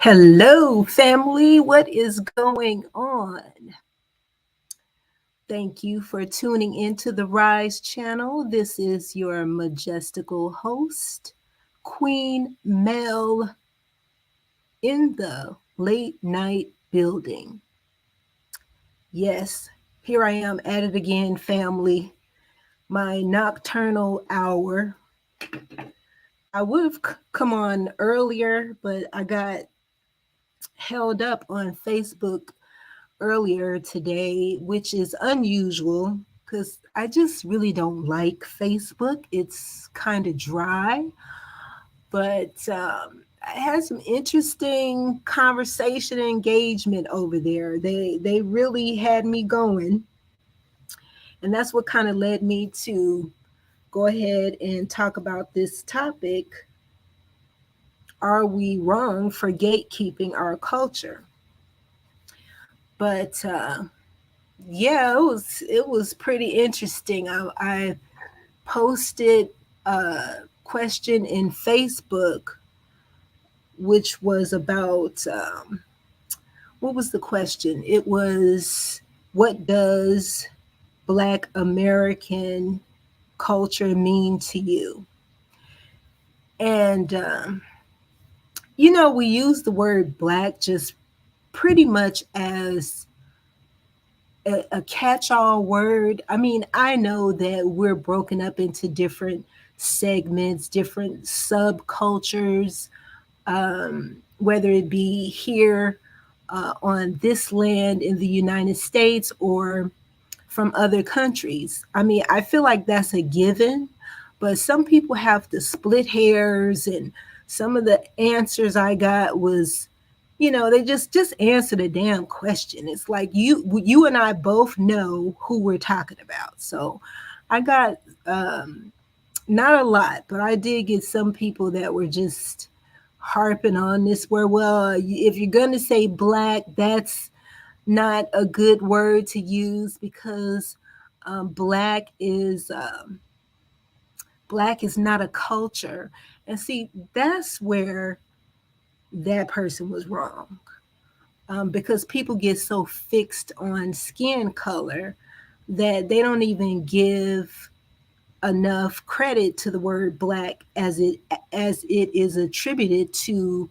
Hello, family. What is going on? Thank you for tuning into the Rize channel. This is your majestical host, Queen Mel, in the late night building. Yes, here I am at it again, family. My nocturnal hour. I would have come on earlier, but I got held up on Facebook earlier today, which is unusual because I just really don't like Facebook. It's kind of dry, but I had some interesting conversation and engagement over there. They really had me going, and that's what kind of led me to go ahead and talk about this topic. Are we wrong for gatekeeping our culture? But yeah, it was pretty interesting. I posted a question in Facebook, which was about what was the question? It was, what does Black American culture mean to you? And we use the word Black just pretty much as a catch-all word. I mean, I know that we're broken up into different segments, different subcultures, whether it be here on this land in the United States or from other countries. I mean, I feel like that's a given, but some people have to split hairs, and some of the answers I got was, they just answer the damn question. It's like you and I both know who we're talking about. So I got not a lot, but I did get some people that were just harping on this, where, well, if you're going to say Black, that's not a good word to use because black is black is not a culture. And see, that's where that person was wrong, because people get so fixed on skin color that they don't even give enough credit to the word Black as it is attributed to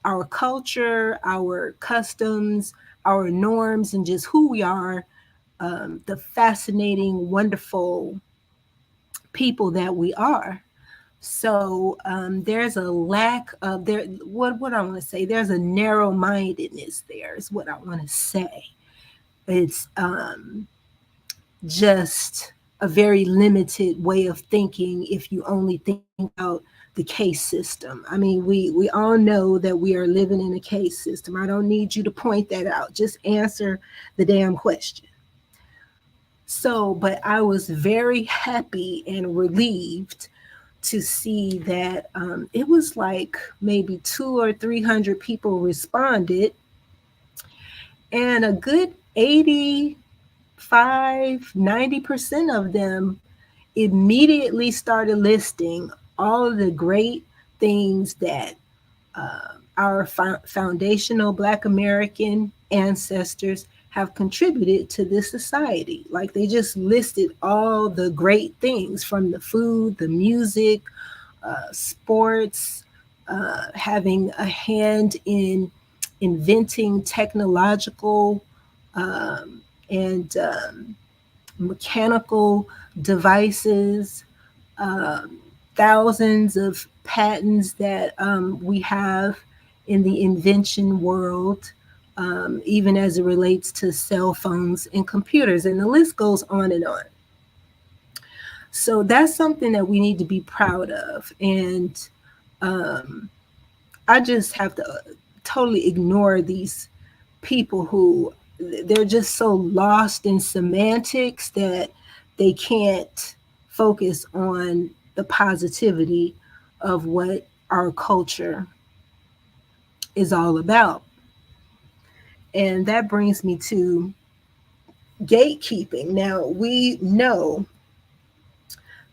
our culture, our customs, our norms, and just who we are, the fascinating, wonderful people that we are. So there's a lack of there. What I want to say, there's a narrow mindedness. There is what I want to say. It's just a very limited way of thinking if you only think about the case system. I mean, we all know that we are living in a case system. I don't need you to point that out. Just answer the damn question. So, but I was very happy and relieved to see that it was like maybe 200 or 300 people responded, and a good 85, 90% of them immediately started listing all of the great things that our foundational Black American ancestors have contributed to this society. Like, they just listed all the great things, from the food, the music, sports, having a hand in inventing technological and mechanical devices, um, thousands of patents that we have in the invention world, even as it relates to cell phones and computers, and the list goes on and on. So that's something that we need to be proud of. And um, I just have to totally ignore these people who they're just so lost in semantics that they can't focus on the positivity of what our culture is all about. And that brings me to gatekeeping. Now, we know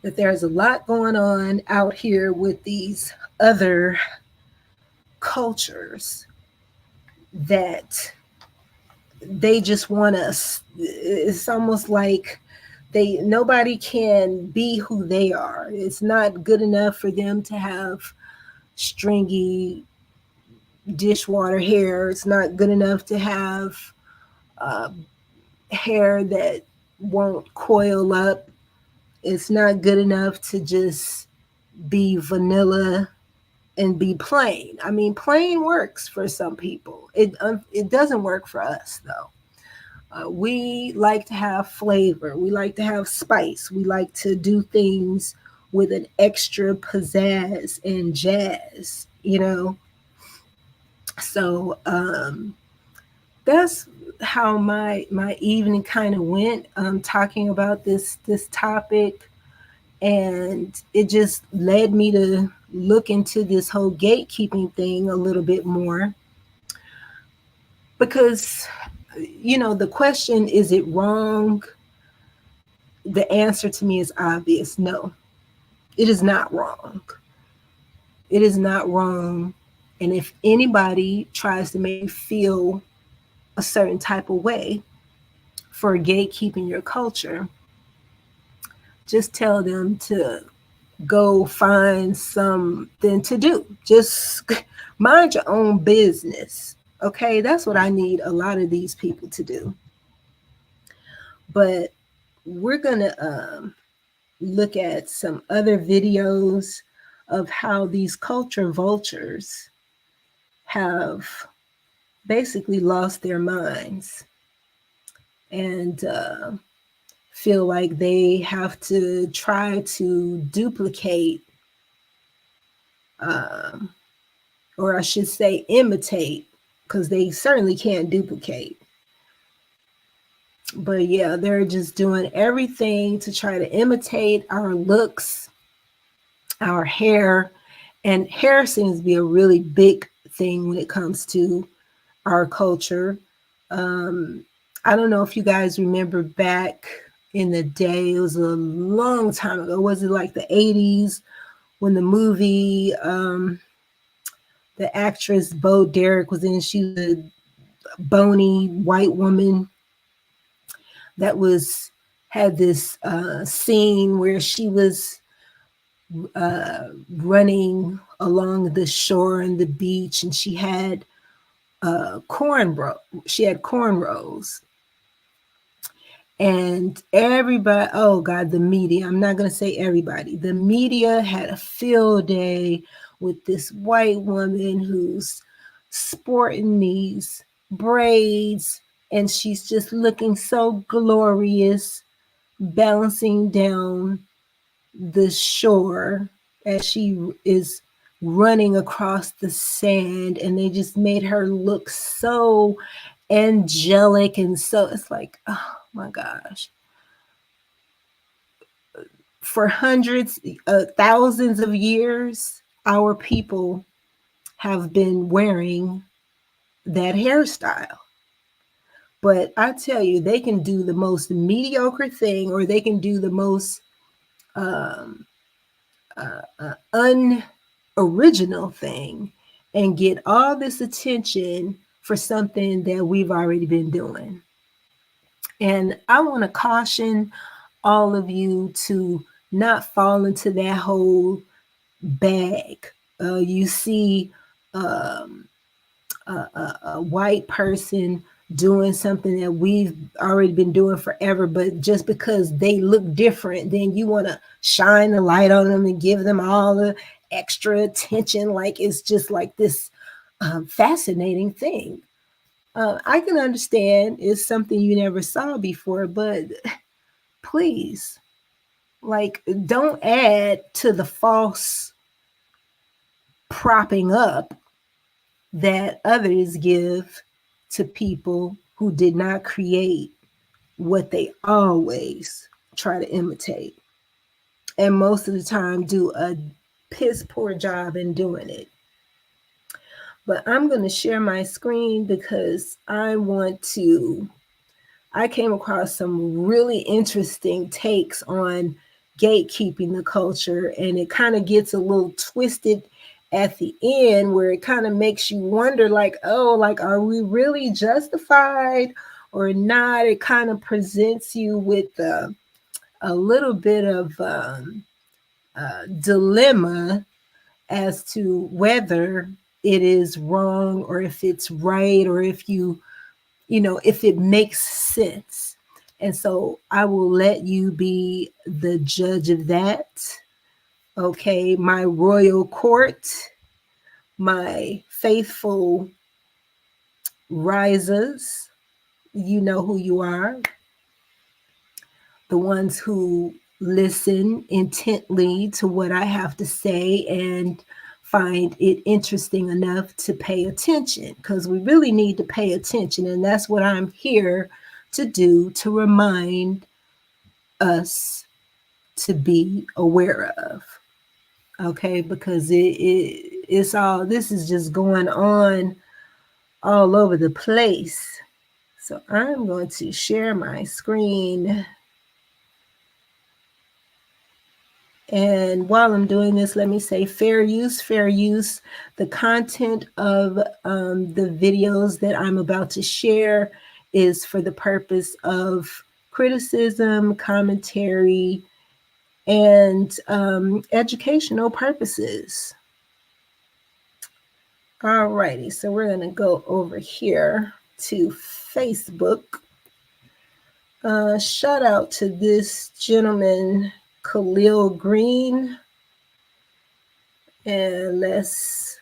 that there's a lot going on out here with these other cultures. that they just want us. It's almost like nobody can be who they are. It's not good enough for them to have stringy dishwater hair. It's not good enough to have uh, hair that won't coil up. It's not good enough to just be vanilla and be plain. I mean, plain works for some people. It doesn't work for us though. We like to have flavor. We like to have spice. We like to do things with an extra pizzazz and jazz. So that's how my evening kind of went. Talking about this topic, and it just led me to look into this whole gatekeeping thing a little bit more, because the question, is it wrong? The answer to me is obvious. No, it is not wrong. It is not wrong. And if anybody tries to make you feel a certain type of way for gatekeeping your culture, just tell them to go find something to do. Just mind your own business. Okay, that's what I need a lot of these people to do. But we're gonna look at some other videos of how these culture vultures have basically lost their minds and feel like they have to try to duplicate, or I should say imitate, because they certainly can't duplicate. But yeah, they're just doing everything to try to imitate our looks, our hair. And hair seems to be a really big thing when it comes to our culture. I don't know if you guys remember back in the day, it was a long time ago. Was it like the 80s when the movie, the actress Bo Derek was in? She was a bony white woman that had this scene where she was running along the shore and the beach, and she had cornrows. And everybody, oh God, the media, I'm not going to say everybody, the media had a field day with this white woman who's sporting these braids, and she's just looking so glorious, bouncing down the shore as she is running across the sand, and they just made her look so angelic. And so it's like, oh my gosh, for hundreds, thousands of years, our people have been wearing that hairstyle. But I tell you, they can do the most mediocre thing, or they can do the most unoriginal thing and get all this attention for something that we've already been doing. And I want to caution all of you to not fall into that whole bag. You see a white person doing something that we've already been doing forever, but just because they look different, then you want to shine the light on them and give them all the extra attention, like it's just like this fascinating thing. I can understand it's something you never saw before, but please, like, don't add to the false propping up that others give to people who did not create what they always try to imitate, and most of the time do a piss poor job in doing it. But I'm going to share my screen because I came across some really interesting takes on gatekeeping the culture, and it kind of gets a little twisted at the end where it kind of makes you wonder, like, oh, like, are we really justified or not? It kind of presents you with a little bit of dilemma as to whether it is wrong or if it's right, or if if it makes sense. And so I will let you be the judge of that. Okay, my royal court, my faithful risers, you know who you are, the ones who listen intently to what I have to say and find it interesting enough to pay attention, because we really need to pay attention. And that's what I'm here to do, to remind us to be aware of. Okay, because it's all, this is just going on all over the place. So I'm going to share my screen. And while I'm doing this, let me say fair use, fair use. The content of the videos that I'm about to share is for the purpose of criticism, commentary, and educational purposes. Alrighty, so we're going to go over here to Facebook. Shout out to this gentleman, Khalil Green. And let's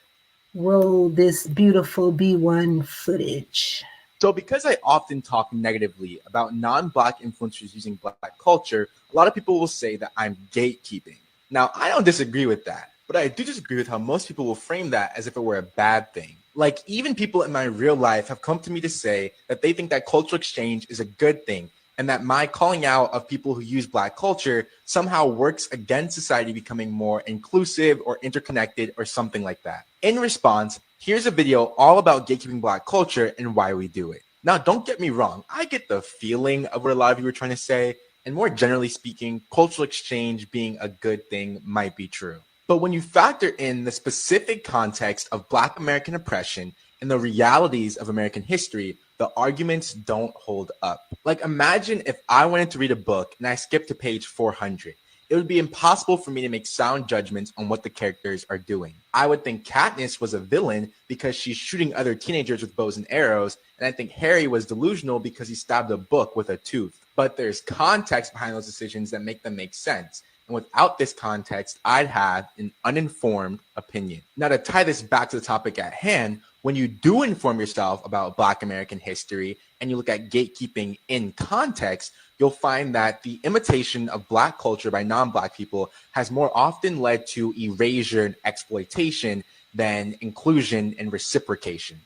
roll this beautiful B1 footage. So because I often talk negatively about non-Black influencers using Black culture, a lot of people will say that I'm gatekeeping. Now, I don't disagree with that, but I do disagree with how most people will frame that as if it were a bad thing. Like, even people in my real life have come to me to say that they think that cultural exchange is a good thing, and that my calling out of people who use Black culture somehow works against society becoming more inclusive or interconnected or something like that. In response, here's a video all about gatekeeping Black culture and why we do it. Now, don't get me wrong. I get the feeling of what a lot of you were trying to say, and more generally speaking, cultural exchange being a good thing might be true. But when you factor in the specific context of Black American oppression and the realities of American history, the arguments don't hold up. Like, imagine if I wanted to read a book and I skipped to page 400. It would be impossible for me to make sound judgments on what the characters are doing. I would think Katniss was a villain because she's shooting other teenagers with bows and arrows, and I think Harry was delusional because he stabbed a book with a tooth. But there's context behind those decisions that make them make sense. And without this context, I'd have an uninformed opinion. Now, to tie this back to the topic at hand, when you do inform yourself about Black American history and you look at gatekeeping in context, you'll find that the imitation of Black culture by non-Black people has more often led to erasure and exploitation than inclusion and reciprocation.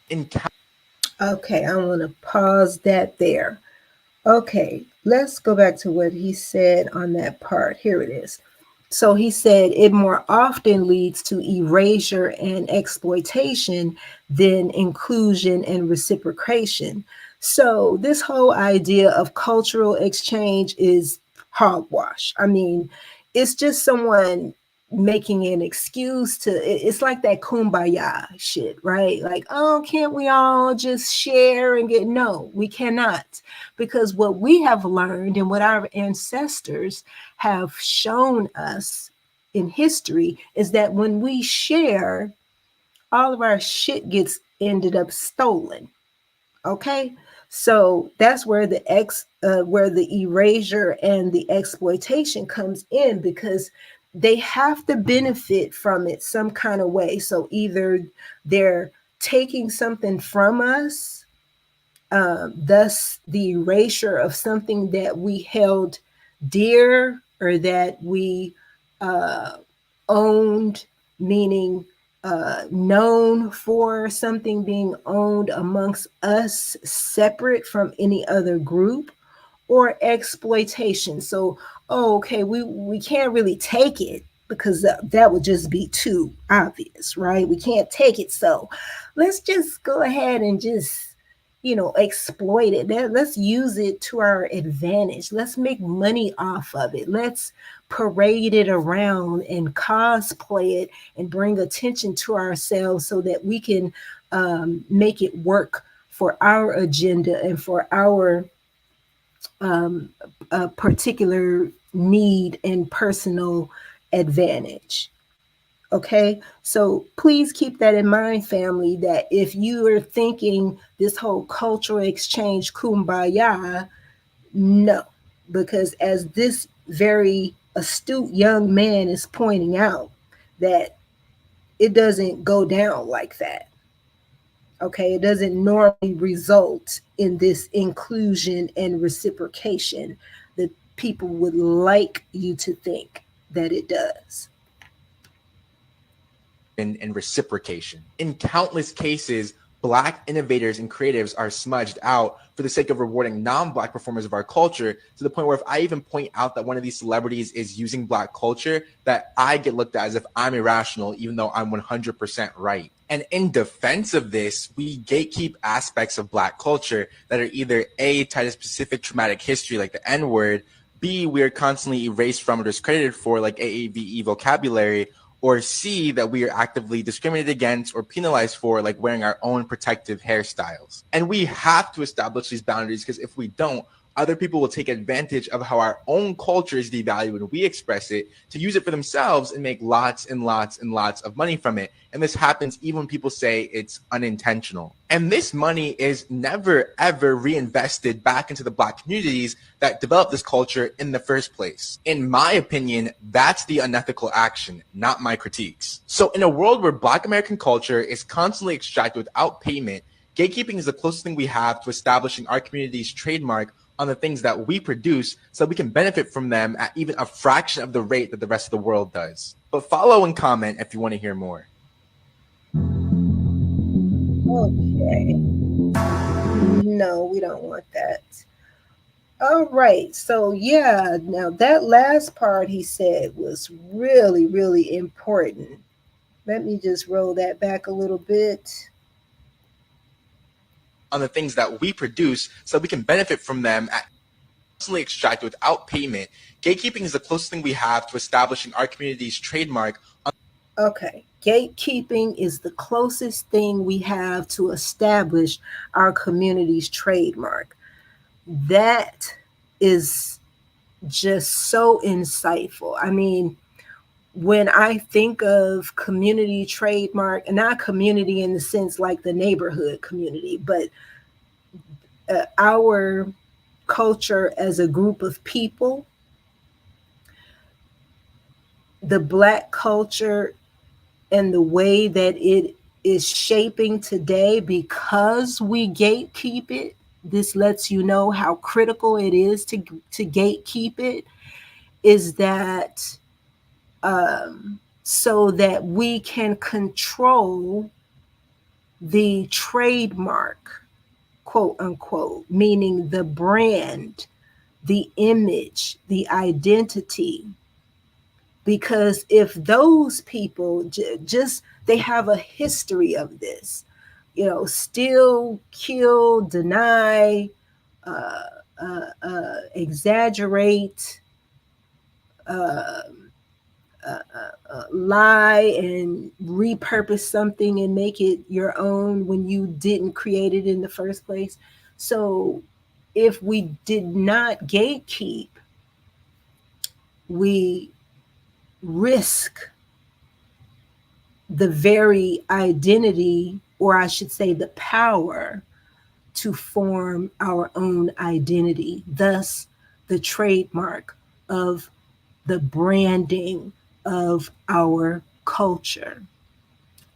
Okay, I want to pause that there. Okay, let's go back to what he said on that part. Here it is. So he said it more often leads to erasure and exploitation than inclusion and reciprocation. So this whole idea of cultural exchange is hogwash. I mean, it's just someone making an excuse to, it's like that kumbaya shit, right? Like, oh, can't we all just share and get, no, we cannot. Because what we have learned and what our ancestors have shown us in history is that when we share, all of our shit gets ended up stolen. Okay, so that's where where the erasure and the exploitation comes in, because they have to benefit from it some kind of way. So either they're taking something from us, thus the erasure of something that we held dear or that we owned, meaning known for something being owned amongst us separate from any other group, or exploitation. So, oh, okay, we can't really take it because that would just be too obvious, right? We can't take it. So let's just go ahead and just exploit it. Let's use it to our advantage. Let's make money off of it. Let's parade it around and cosplay it and bring attention to ourselves so that we can make it work for our agenda and for our um, particular need and personal advantage. Okay, so please keep that in mind, family, that if you are thinking this whole cultural exchange kumbaya, no, because as this very astute young man is pointing out, that it doesn't go down like that. Okay, it doesn't normally result in this inclusion and reciprocation that people would like you to think that it does. And reciprocation. In countless cases, Black innovators and creatives are smudged out for the sake of rewarding non-Black performers of our culture, to the point where if I even point out that one of these celebrities is using Black culture, that I get looked at as if I'm irrational, even though I'm 100% right. And in defense of this, we gatekeep aspects of Black culture that are either A, tied to specific traumatic history like the N-word, B, we are constantly erased from or discredited for like AAVE vocabulary, or C, that we are actively discriminated against or penalized for, like wearing our own protective hairstyles. And we have to establish these boundaries, because if we don't, other people will take advantage of how our own culture is devalued when we express it, to use it for themselves and make lots and lots and lots of money from it. And this happens even when people say it's unintentional. And this money is never, ever reinvested back into the Black communities that developed this culture in the first place. In my opinion, that's the unethical action, not my critiques. So in a world where Black American culture is constantly extracted without payment, gatekeeping is the closest thing we have to establishing our community's trademark on the things that we produce, so we can benefit from them at even a fraction of the rate that the rest of the world does. But follow and comment if you want to hear more. Okay. No, we don't want that. All right. So, yeah, now that last part he said was really, really important. Let me just roll that back a little bit. On the things that we produce, so we can benefit from them at constantly extracted without payment. Gatekeeping is the closest thing we have to establishing our community's trademark. Okay. Gatekeeping is the closest thing we have to establish our community's trademark. That is just so insightful. I mean, when I think of community trademark, and not community in the sense like the neighborhood community, but our culture as a group of people, the Black culture and the way that it is shaping today because we gatekeep it. This lets you know how critical it is to gatekeep it. Is that so that we can control the trademark, quote unquote, meaning the brand, the image, the identity. Because if those people just, they have a history of this, steal, kill, deny, exaggerate, uh, lie and repurpose something and make it your own when you didn't create it in the first place. So if we did not gatekeep, we risk the very identity, or I should say, the power to form our own identity, thus, the trademark of the branding of our culture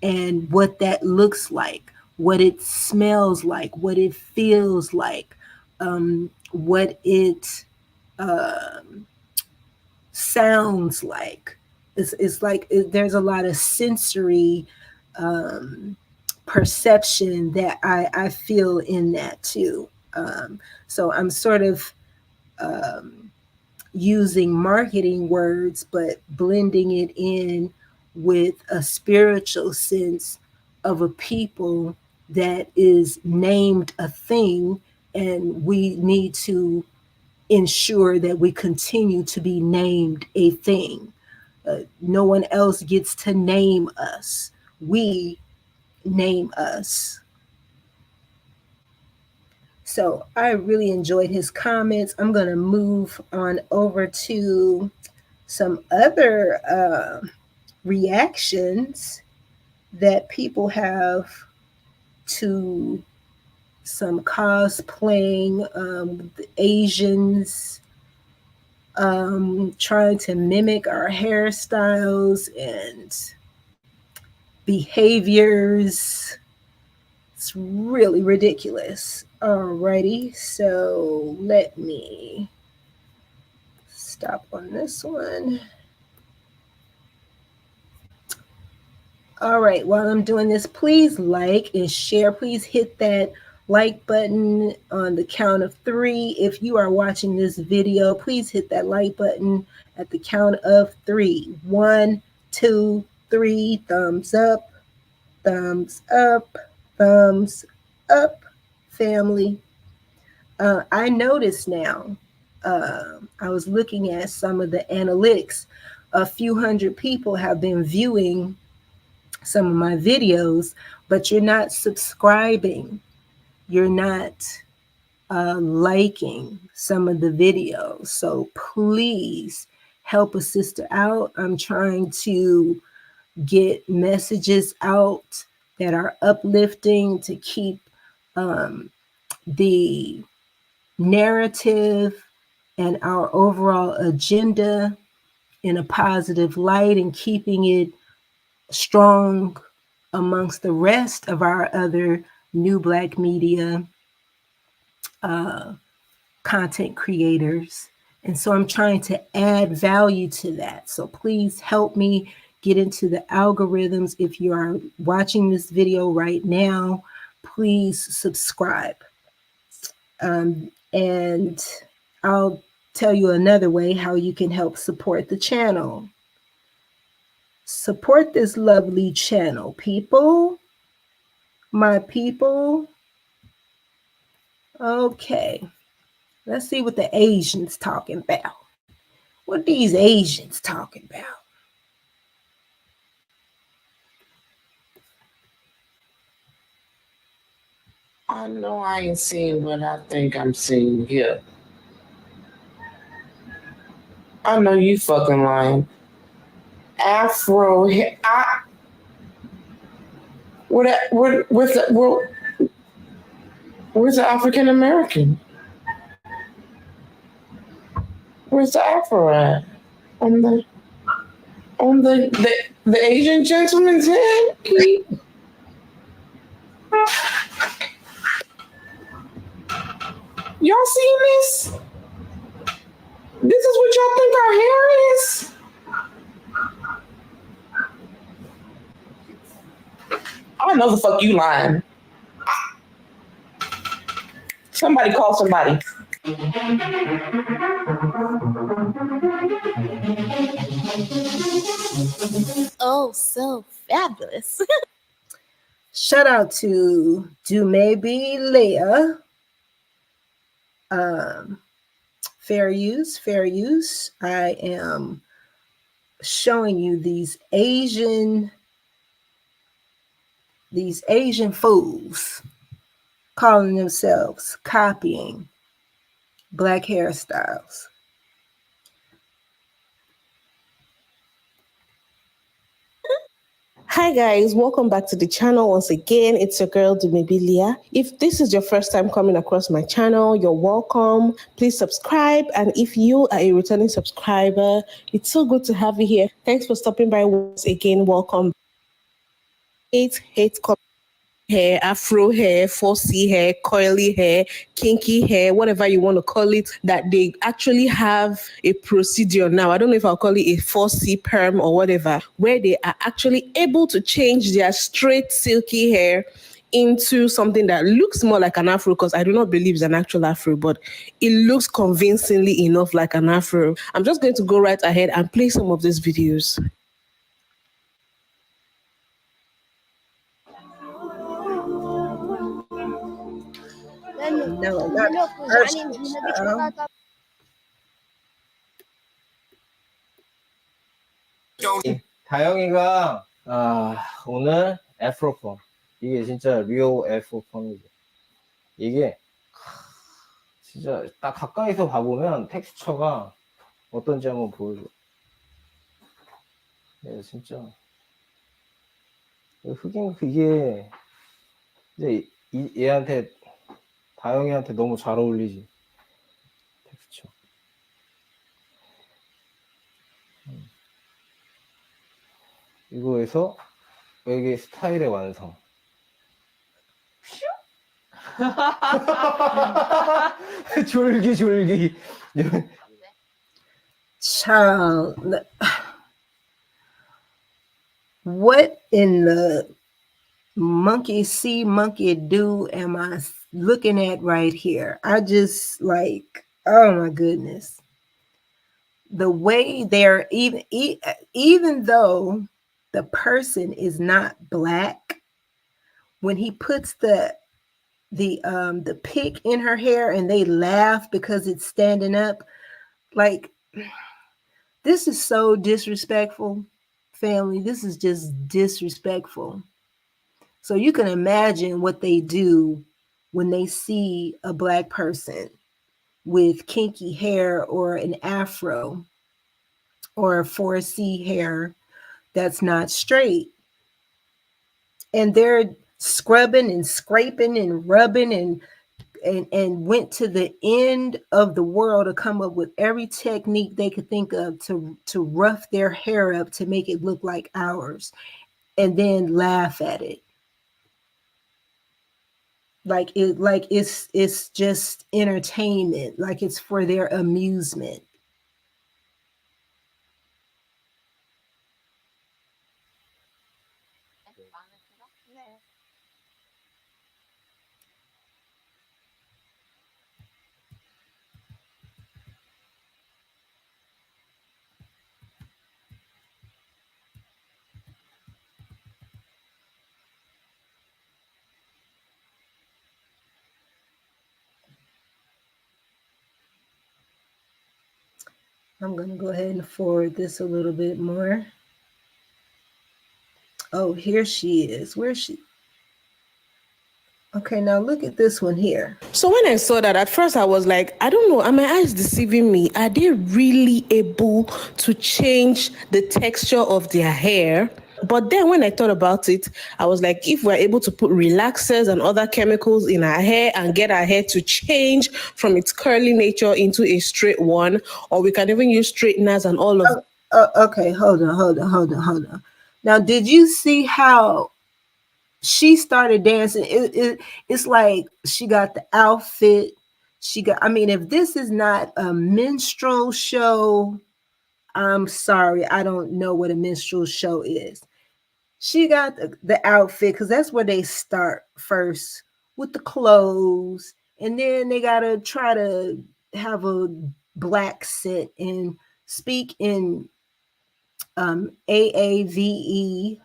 and what that looks like, what it smells like, what it feels like, what it sounds like. It's like there's a lot of sensory um, perception that I feel in that too. So I'm sort of um, using marketing words, but blending it in with a spiritual sense of a people that is named a thing, and we need to ensure that we continue to be named a thing. No one else gets to name us. We name us. So I really enjoyed his comments. I'm going to move on over to some other reactions that people have to some cosplaying, the Asians trying to mimic our hairstyles and behaviors. It's really ridiculous. Alrighty, so let me stop on this one. All right, while I'm doing this, please like and share. Please hit that like button on the count of 3. If you are watching this video, please hit that like button at the count of 3. 1, 2, 3. Thumbs up, thumbs up, thumbs up, family. I noticed now, I was looking at some of the analytics. A few hundred people have been viewing some of my videos, but you're not subscribing. You're not liking some of the videos. So please help a sister out. I'm trying to get messages out that are uplifting to keep the narrative and our overall agenda in a positive light and keeping it strong amongst the rest of our other new Black media uh, content creators. And so I'm trying to add value to that. So please help me get into the algorithms. If you are watching this video right now, please subscribe. And I'll tell you another way how you can help support the channel. Support this lovely channel, people. My people. Okay, let's see what the Asians talking about. What these Asians talking about? I know I ain't seen what I think I'm seeing here. I know you fucking lying. Afro, where's the African American? Where's the Afro at? On the Asian gentleman's head? Y'all seen this? This is what y'all think our hair is? I know the fuck you lying. Somebody call somebody. Oh, so fabulous. Shout out to Dumaybe Leah. Fair use, fair use. I am showing you these Asian fools calling themselves copying Black hairstyles. Hi guys, welcome back to the channel once again. It's your girl Dumibilia. If this is your first time coming across my channel, you're welcome. Please subscribe, and if you are a returning subscriber, it's so good to have you here. Thanks for stopping by once again. Welcome. Hate hair, afro hair, 4C hair, coily hair, kinky hair, whatever you want to call it, that they actually have a procedure now. I don't know if I'll call it a 4C perm or whatever, where they are actually able to change their straight silky hair into something that looks more like an afro, because I do not believe it's an actual afro, but it looks convincingly enough like an afro. I'm just going to go right ahead and play some of these videos. No, not first child. 다영이가 오늘 애프로펌 이게 진짜 리오 애프로펌이죠. 이게 진짜 딱 가까이서 봐보면 텍스처가 어떤지 한번 보여줘. 네, 진짜 흑인 이게 이제 얘한테 다영이한테 너무 잘 어울리지 텍스처. 이거에서 여기 스타일의 완성. 졸기. Child, what in the monkey see, monkey do am I looking at right here? I just like, oh my goodness. The way they're even though the person is not black, when he puts the pick in her hair and they laugh because it's standing up, like, this is so disrespectful, family. This is just disrespectful. So you can imagine what they do when they see a black person with kinky hair or an afro or 4C hair that's not straight. And they're scrubbing and scraping and rubbing and went to the end of the world to come up with every technique they could think of to rough their hair up to make it look like ours, and then laugh at it. Like it's just entertainment, like it's for their amusement. I'm going to go ahead and forward this a little bit more. Oh, here she is. Where's she? Okay, now look at this one here. So when I saw that, at first I was like, I don't know, are my eyes deceiving me? Are they really able to change the texture of their hair? But then when I thought about it, I was like, if we're able to put relaxers and other chemicals in our hair and get our hair to change from its curly nature into a straight one, or we can even use straighteners and all of okay, hold on. Now, did you see how she started dancing? It's like she got the outfit. I mean, if this is not a minstrel show, I'm sorry, I don't know what a minstrel show is. She got the outfit, because that's where they start first with the clothes, and then they gotta try to have a black scent and speak in AAVE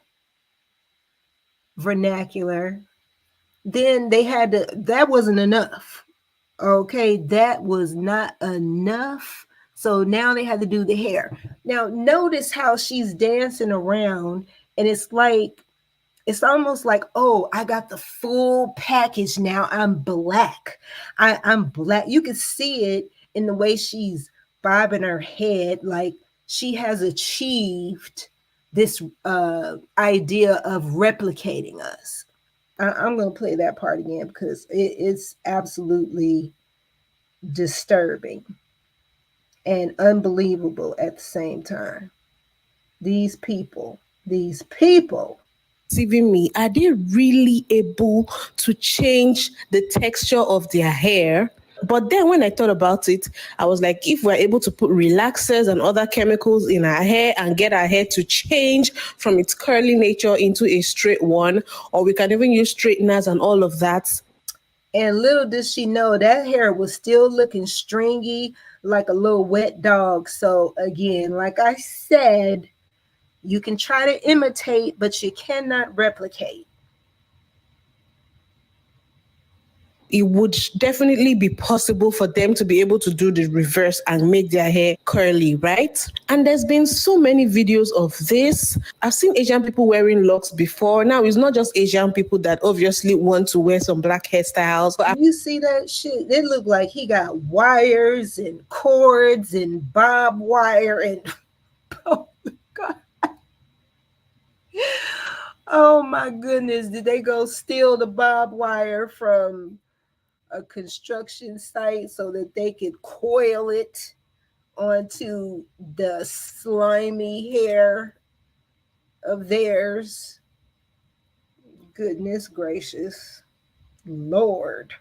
vernacular. Then they had to, that wasn't enough. Okay, that was not enough. So now they had to do the hair. Now notice how she's dancing around, and it's almost like, oh, I got the full package now. I'm black. I'm black. You can see it in the way she's bobbing her head, like she has achieved this idea of replicating us. I'm going to play that part again because it's absolutely disturbing and unbelievable at the same time. These people. deceiving me? Are they really able to change the texture of their hair? But then when I thought about it, I was like, if we're able to put relaxers and other chemicals in our hair and get our hair to change from its curly nature into a straight one, or we can even use straighteners and all of that. And little did she know that hair was still looking stringy like a little wet dog. So again, like I said, you can try to imitate, but you cannot replicate. it would definitely be possible for them to be able to do the reverse and make their hair curly, right? And there's been so many videos of this. I've seen Asian people wearing locks before. Now, it's not just Asian people that obviously want to wear some black hairstyles. But You see that shit? It looked like he got wires and cords and bob wire and oh god. Oh my goodness. Did they go steal the bob wire from a construction site so that they could coil it onto the slimy hair of theirs? Goodness gracious. Lord.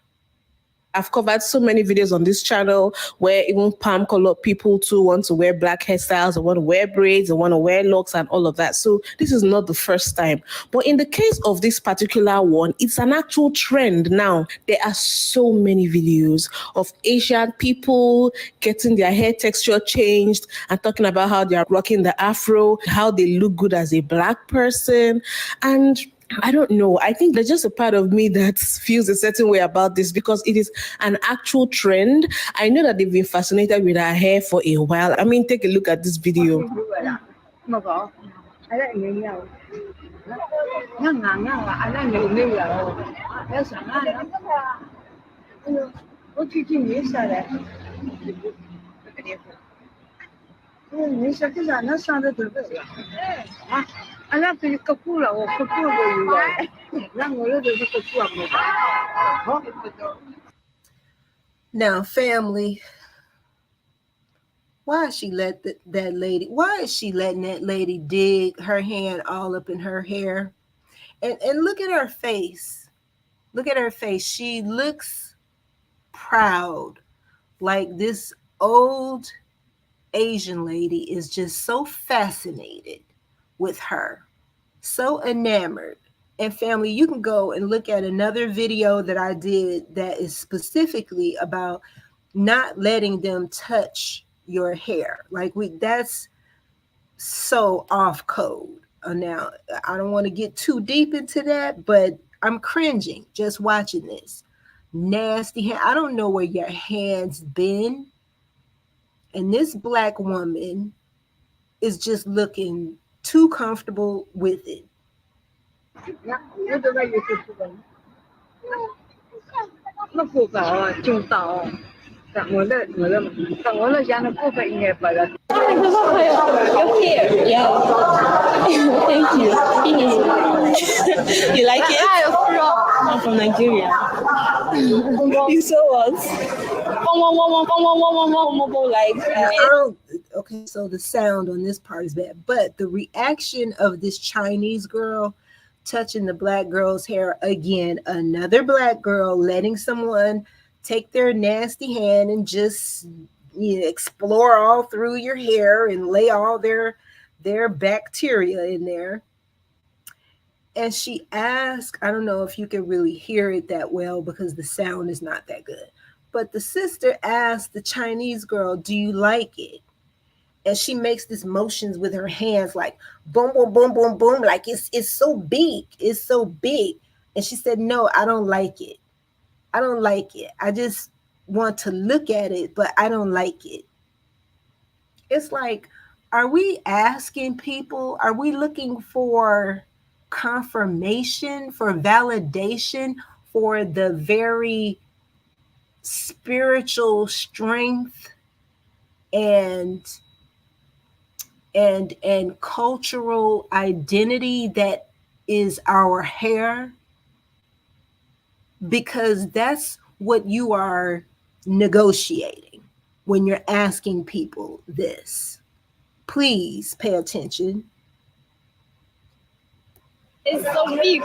I've covered so many videos on this channel where even palm colored people too want to wear black hairstyles, or want to wear braids, or want to wear locks and all of that. So this is not the first time. But in the case of this particular one, it's an actual trend now. There are so many videos of Asian people getting their hair texture changed and talking about how they are rocking the afro, how they look good as a black person. And I don't know. I think there's just a part of me that feels a certain way about this because it is an actual trend. I know that they've been fascinated with our hair for a while. I mean, take a look at this video. Now, family, why is she that lady? Why is she letting that lady dig her hand all up in her hair? And look at her face. Look at her face. She looks proud. Like this old Asian lady is just so fascinated with her, so enamored. And family, you can go and look at another video that I did that is specifically about not letting them touch your hair. Like that's so off code. Now, I don't want to get too deep into that, but I'm cringing just watching this. Nasty hand. I don't know where your hands been. And this black woman is just looking too comfortable with it. Thank you. You like it? I'm from Nigeria. You saw what? Like Okay, so the sound on this part is bad, but the reaction of this Chinese girl touching the black girl's hair again, another black girl letting someone take their nasty hand and just explore all through your hair and lay all their bacteria in there. And she asked, I don't know if you can really hear it that well because the sound is not that good, but the sister asked the Chinese girl, do you like it? And she makes these motions with her hands like boom, boom, boom, boom, boom. Like it's so big. It's so big. And she said, no, I don't like it. I don't like it. I just want to look at it, but I don't like it. It's like, are we asking people? Are we looking for confirmation, for validation, for the very spiritual strength and cultural identity that is our hair? Because that's what you are negotiating when you're asking people this. Please pay attention. It's so big.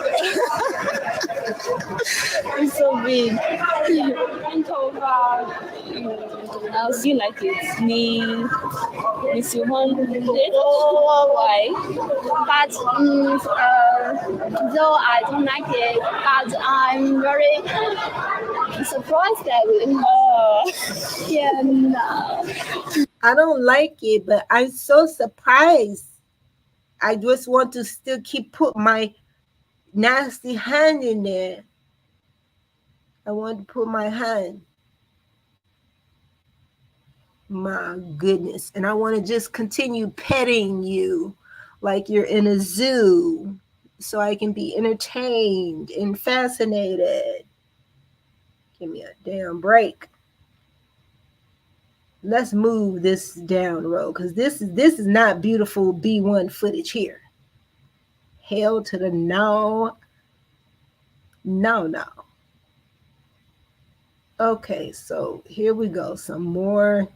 It's so big. I'll see like it. 你喜欢 why? But though I don't like it, but I'm very surprised that yeah, no. I don't like it, but I'm so surprised. I just want to still put my nasty hand in there. I want to put my hand. My goodness. And I want to just continue petting you like you're in a zoo so I can be entertained and fascinated. Give me a damn break. Let's move this down the road because this is not beautiful B1 footage here. Hell to the no. No. Okay, so here we go. Some more.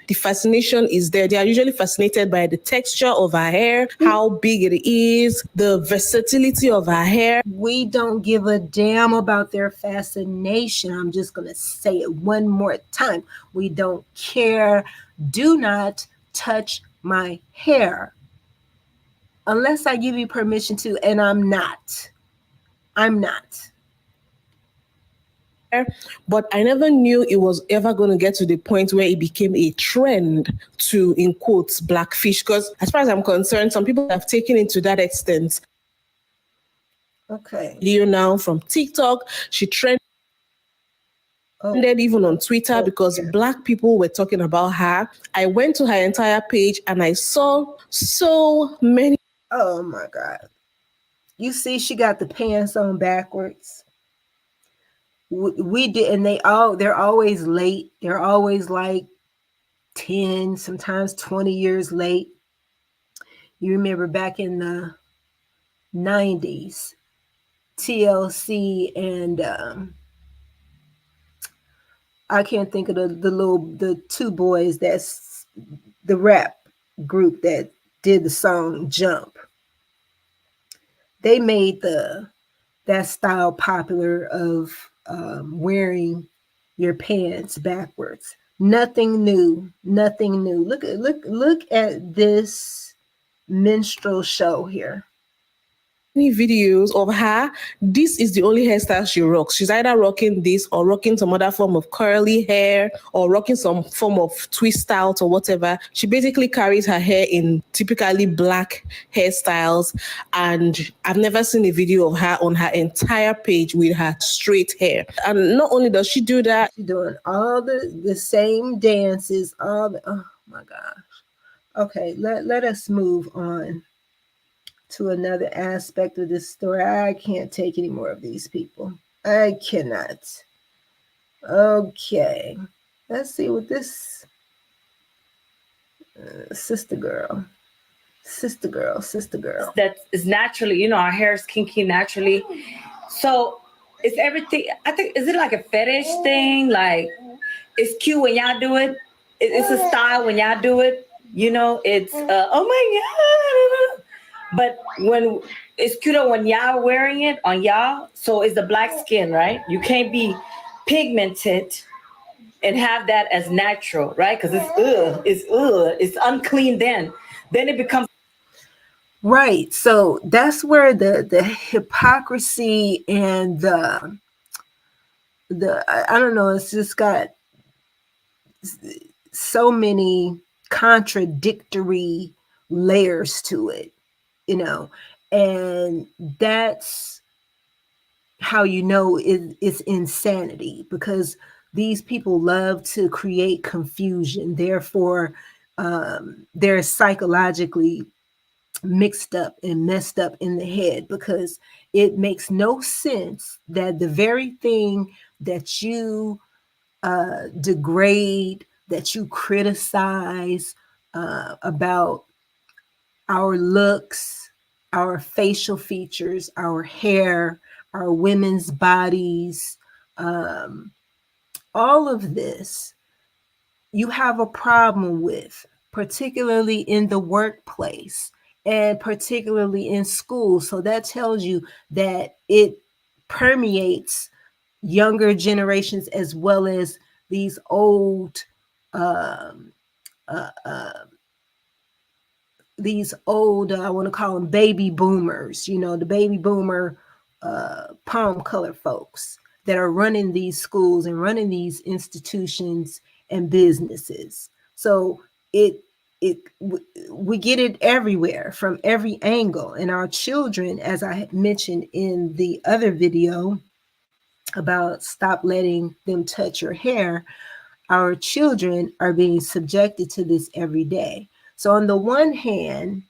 The fascination is there. They are usually fascinated by the texture of her hair, how big it is, the versatility of her hair. We don't give a damn about their fascination. I'm just going to say it one more time. We don't care. Do not touch my hair unless I give you permission to, and I'm not. I'm not. But I never knew it was ever going to get to the point where it became a trend to, in quotes, blackfish. Because as far as I'm concerned, some people have taken it to that extent. Okay. Video now from TikTok, she trended even on Twitter because Black people were talking about her. I went to her entire page and I saw so many. Oh my God. You see, she got the pants on backwards. We did, and they're always late. They're always like 10, sometimes 20 years late. You remember back in the 90s, TLC and I can't think of the two boys that's the rap group that did the song Jump. They made that style popular of wearing your pants backwards. Nothing new. Look at this minstrel show here. Videos of her. This is the only hairstyle she rocks. She's either rocking this or rocking some other form of curly hair or rocking some form of twist out or whatever. She basically carries her hair in typically black hairstyles, and I've never seen a video of her on her entire page with her straight hair. And not only does she do that, she's doing all the same dances, oh my gosh. Okay, let us move on to another aspect of this story. I can't take any more of these people. I cannot. Okay, let's see what this sister girl. That is naturally, our hair is kinky naturally. So it's everything. I think, is it like a fetish thing? Like, it's cute when y'all do it. It's a style when y'all do it. It's oh my God. But when it's cuter when y'all wearing it on y'all. So it's the black skin, right? You can't be pigmented and have that as natural, right? Because it's unclean. Then it becomes right. So that's where the hypocrisy and the I don't know. It's just got so many contradictory layers to it. And that's how it's insanity, because these people love to create confusion. Therefore, they're psychologically mixed up and messed up in the head, because it makes no sense that the very thing that you degrade, that you criticize about our looks, our facial features, our hair, our women's bodies, all of this, you have a problem with, particularly in the workplace and particularly in school. So that tells you that it permeates younger generations as well as these old I want to call them baby boomers, the baby boomer palm color folks that are running these schools and running these institutions and businesses. So it we get it everywhere from every angle. And our children, as I had mentioned in the other video about stop letting them touch your hair, our children are being subjected to this every day. So on the one hand,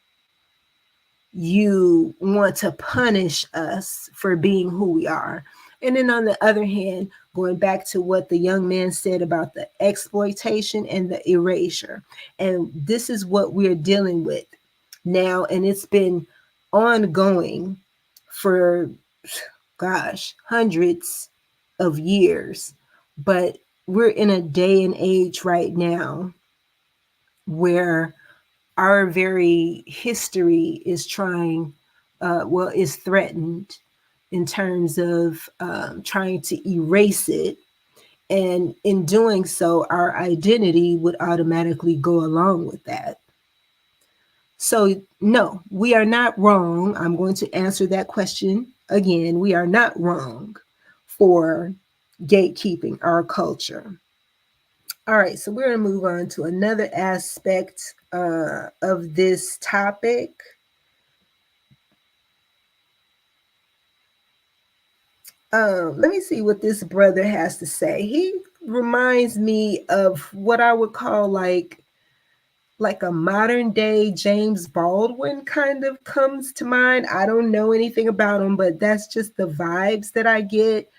you want to punish us for being who we are. And then on the other hand, going back to what the young man said about the exploitation and the erasure. And this is what we're dealing with now. And it's been ongoing for, gosh, hundreds of years. But we're in a day and age right now where our very history is is threatened in terms of trying to erase it. And in doing so, our identity would automatically go along with that. So, no, we are not wrong. I'm going to answer that question again. We are not wrong for gatekeeping our culture. All right, so we're going to move on to another aspect of this topic. Let me see what this brother has to say. He reminds me of what I would call like a modern day James Baldwin kind of comes to mind. I don't know anything about him, but that's just the vibes that I get.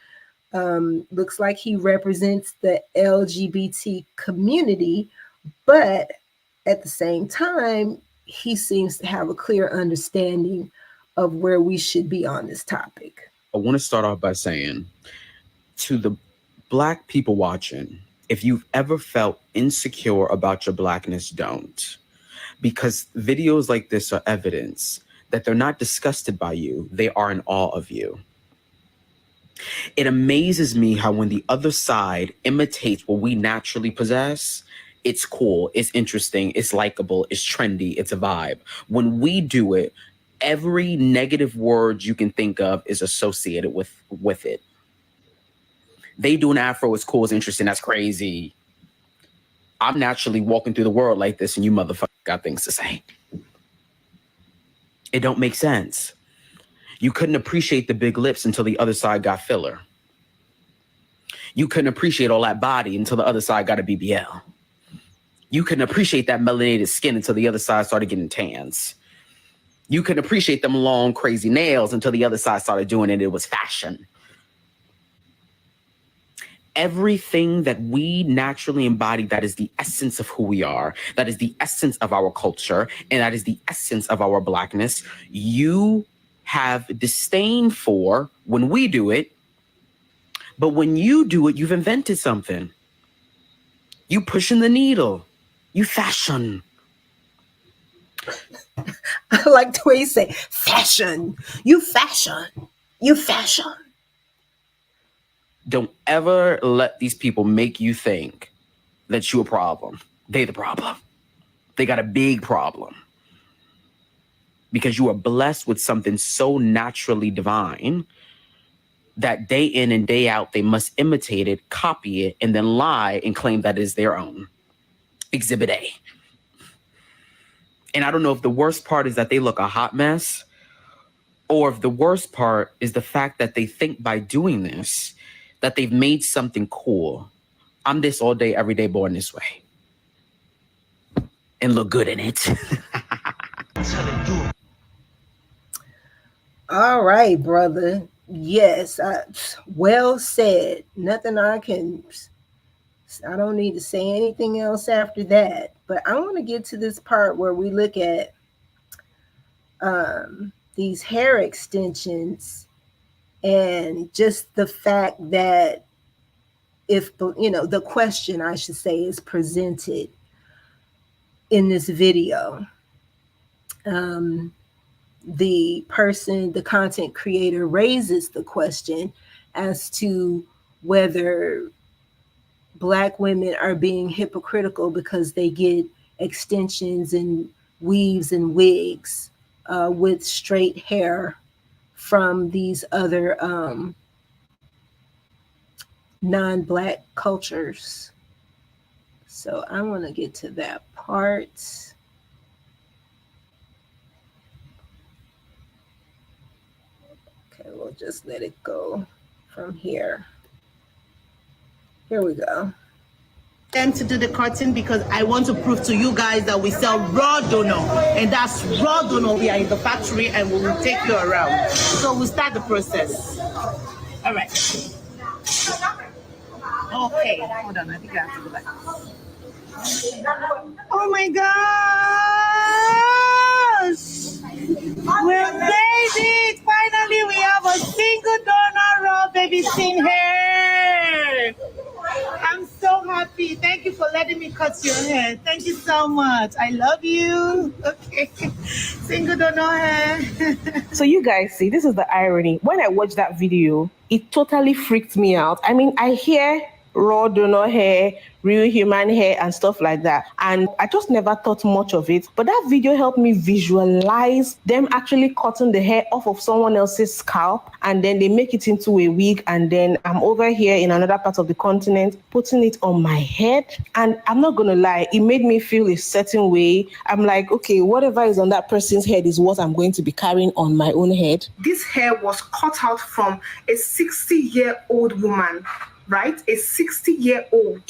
Looks like he represents the LGBT community, but at the same time, he seems to have a clear understanding of where we should be on this topic. I want to start off by saying to the Black people watching, if you've ever felt insecure about your Blackness, don't. Because videos like this are evidence that they're not disgusted by you, they are in awe of you. It amazes me how when the other side imitates what we naturally possess, it's cool, it's interesting, it's likable, it's trendy, it's a vibe. When we do it, every negative word you can think of is associated with it. They do an afro, it's cool, it's interesting, that's crazy. I'm naturally walking through the world like this and you motherfuckers got things to say. It don't make sense. You couldn't appreciate the big lips until the other side got filler. You couldn't appreciate all that body until the other side got a BBL. You couldn't appreciate that melanated skin until the other side started getting tans. You couldn't appreciate them long, crazy nails until the other side started doing it. It was fashion. Everything that we naturally embody, that is the essence of who we are, that is the essence of our culture, and that is the essence of our Blackness, you have disdain for when we do it. But when you do it, you've invented something. You pushing the needle. You fashion. I like the way you say fashion. You fashion. You fashion. Don't ever let these people make you think that you're a problem. They the problem. They got a big problem. Because you are blessed with something so naturally divine that day in and day out, they must imitate it, copy it, and then lie and claim that it is their own. Exhibit A. And I don't know if the worst part is that they look a hot mess, or if the worst part is the fact that they think by doing this, that they've made something cool. I'm this all day, every day, born this way. And look good in it. All right, brother. Yes, well said. Nothing I don't need to say anything else after that. But I want to get to this part where we look at these hair extensions and just the fact that if, the question I should say is presented in this video. The person, the content creator raises the question as to whether Black women are being hypocritical because they get extensions and weaves and wigs with straight hair from these other non-Black cultures. So I want to get to that part. Okay, we'll just let it go from here. Here we go. Them to do the cutting because I want to prove to you guys that we sell raw donor, and that's raw donor. We are in the factory and we will take you around. So we'll start the process. All right. Okay. Hold on. I think I have to go back. Oh my gosh! We're made it! Finally, we have a single donor raw baby skin hair. I'm so happy. Thank you for letting me cut your hair. Thank you so much. I love you. Okay. Single donor hair. So you guys see, this is the irony. When I watched that video, it totally freaked me out. I mean, I hear raw donor hair, real human hair, and stuff like that. And I just never thought much of it. But that video helped me visualize them actually cutting the hair off of someone else's scalp, and then they make it into a wig. And then I'm over here in another part of the continent putting it on my head. And I'm not going to lie, it made me feel a certain way. I'm like, okay, whatever is on that person's head is what I'm going to be carrying on my own head. This hair was cut out from a 60-year-old woman. Right? A 60-year-old.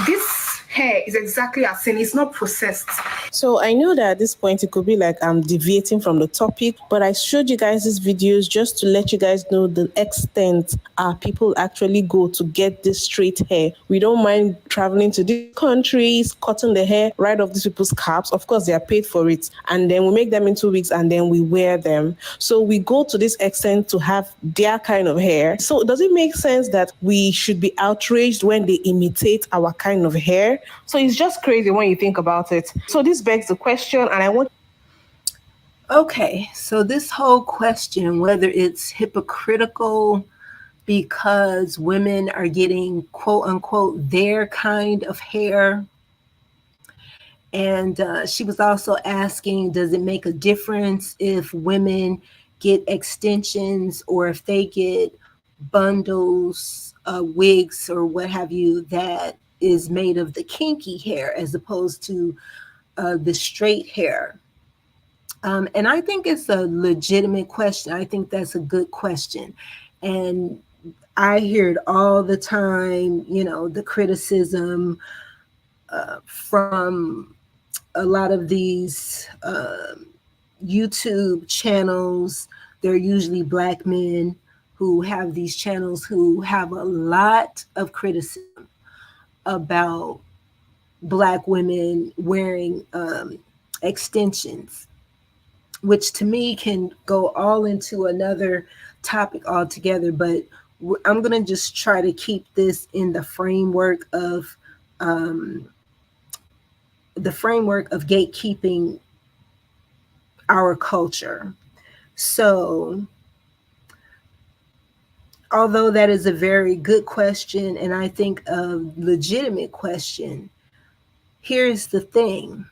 This hair is exactly as seen. It's not processed. So I know that at this point it could be like I'm deviating from the topic, but I showed you guys these videos just to let you guys know the extent people actually go to get this straight hair. We don't mind traveling to these countries, cutting the hair right off these people's caps. Of course, they are paid for it. And then we make them into wigs and then we wear them. So we go to this extent to have their kind of hair. So does it make sense that we should be outraged when they imitate our kind of hair? So it's just crazy when you think about it. So this begs the question, and I want... Okay, so this whole question, whether it's hypocritical because women are getting quote unquote their kind of hair. And she was also asking, does it make a difference if women get extensions or if they get bundles, wigs or what have you that is made of the kinky hair as opposed to the straight hair? And I think it's a legitimate question. I think that's a good question. And I hear it all the time, you know, the criticism from a lot of these YouTube channels. They're usually Black men who have these channels who have a lot of criticism about Black women wearing extensions, which to me can go all into another topic altogether. But I'm going to just try to keep this in the framework of gatekeeping our culture. So, although that is a very good question, and I think a legitimate question, here's the thing.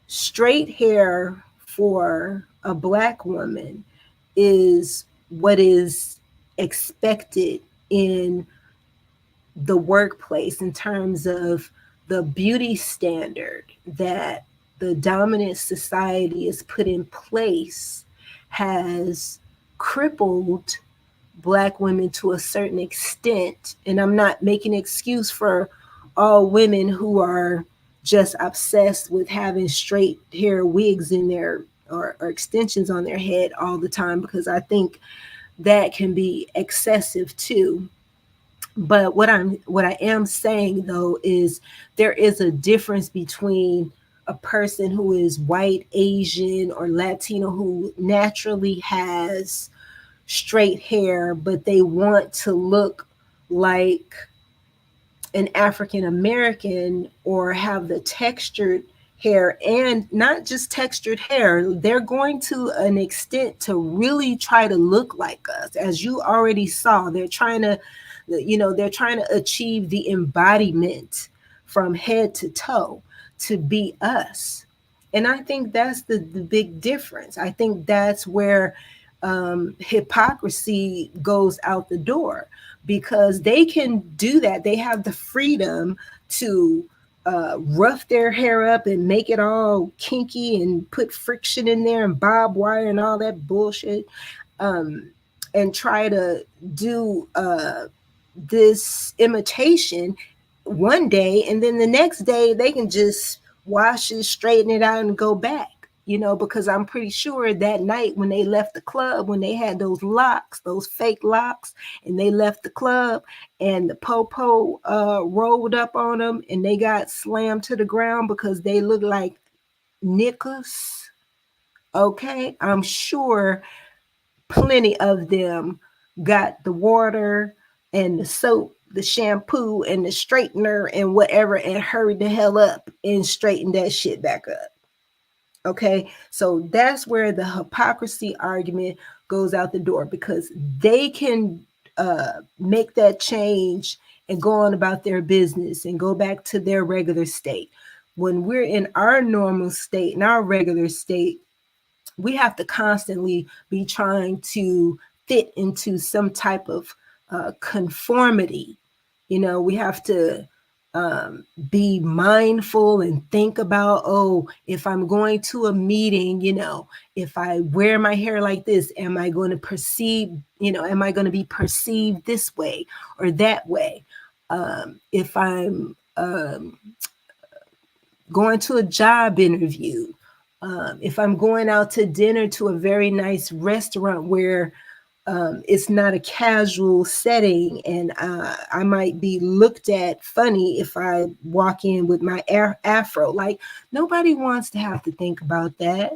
Straight hair for a Black woman is what is expected in the workplace in terms of the beauty standard that the dominant society has put in place has crippled Black women to a certain extent. And I'm not making an excuse for all women who are just obsessed with having straight hair wigs in their or extensions on their head all the time, because I think that can be excessive too. But what I am saying though is there is a difference between a person who is white, Asian, or Latino who naturally has straight hair, but they want to look like an African American or have the textured hair, and not just textured hair. They're going to an extent to really try to look like us. As you already saw, they're trying to achieve the embodiment from head to toe to be us. And I think that's the big difference. I think that's where hypocrisy goes out the door, because they can do that. They have the freedom to rough their hair up and make it all kinky and put friction in there and barbed wire and all that bullshit, um, and try to do this imitation one day, and then the next day they can just wash it, straighten it out, and go back. Because I'm pretty sure that night when they left the club, when they had those locks, those fake locks, and they left the club, and the popo rolled up on them, and they got slammed to the ground because they looked like knickers. Okay, I'm sure plenty of them got the water and the soap, the shampoo and the straightener and whatever, and hurried the hell up and straightened that shit back up. Okay, so that's where the hypocrisy argument goes out the door, because they can make that change and go on about their business and go back to their regular state. When we're in our normal state, in our regular state, we have to constantly be trying to fit into some type of conformity. We have to be mindful and think about, oh, if I'm going to a meeting, if I wear my hair like this, am I going to be perceived this way or that way? If I'm going to a job interview, if I'm going out to dinner to a very nice restaurant where it's not a casual setting, and I might be looked at funny if I walk in with my afro. Like, nobody wants to have to think about that.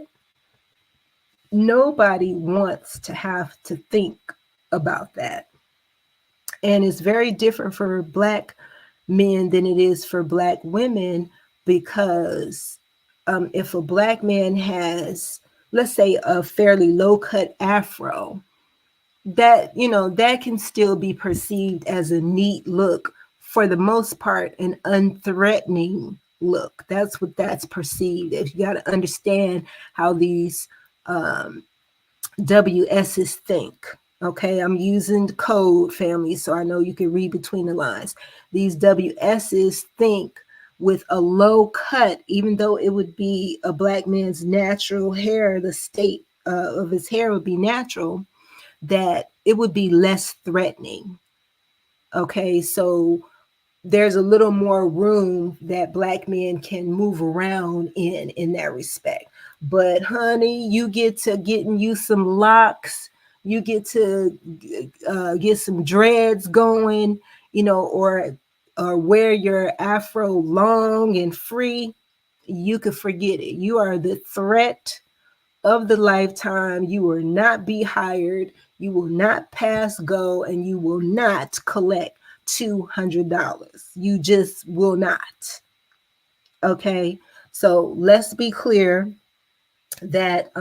Nobody wants to have to think about that. And it's very different for Black men than it is for Black women, because if a Black man has, let's say, a fairly low cut afro, that can still be perceived as a neat look, for the most part, an unthreatening look. That's what that's perceived. If you got to understand how these WSs think. Okay, I'm using the code, family, so I know you can read between the lines. These WSs think with a low cut, even though it would be a Black man's natural hair, the state of his hair would be natural, that it would be less threatening. Okay, so there's a little more room that Black men can move around in that respect. But honey, you get to getting you some locks, you get to get some dreads going, or wear your afro long and free, you could forget it. You are the threat of the lifetime. You will not be hired, you will not pass go, and you will not collect $200. You just will not. Okay, so let's be clear that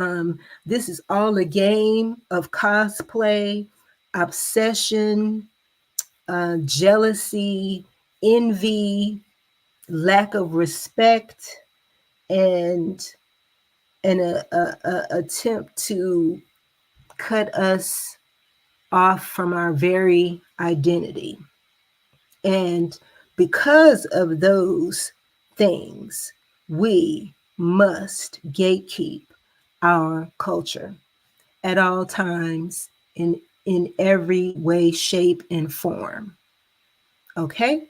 this is all a game of cosplay, obsession, jealousy, envy, lack of respect, and an attempt to cut us off from our very identity. And because of those things, we must gatekeep our culture at all times, in every way, shape, and form. Okay?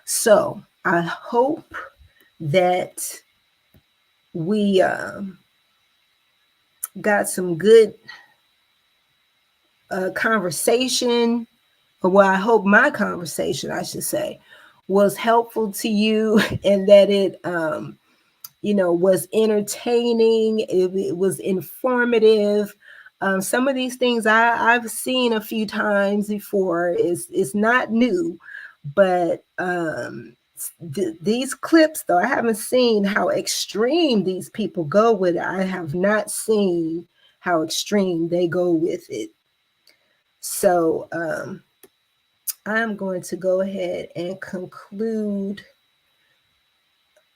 So I hope that we got some good conversation. Well, I hope my conversation, I should say, was helpful to you, and that it was entertaining, it was informative. Some of these things I've seen a few times before. It's not new, but these clips, though, I haven't seen how extreme these people go with it. I have not seen how extreme they go with it. So I'm going to go ahead and conclude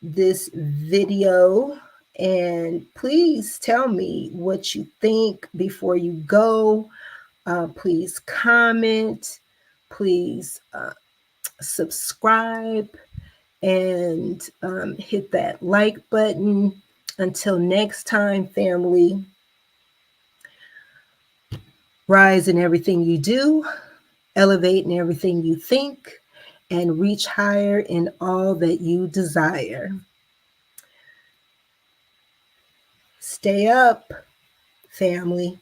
this video, and please tell me what you think before you go. Please comment, please subscribe, and hit that like button. Until next time, family, rise in everything you do, elevate in everything you think, and reach higher in all that you desire. Stay up, family.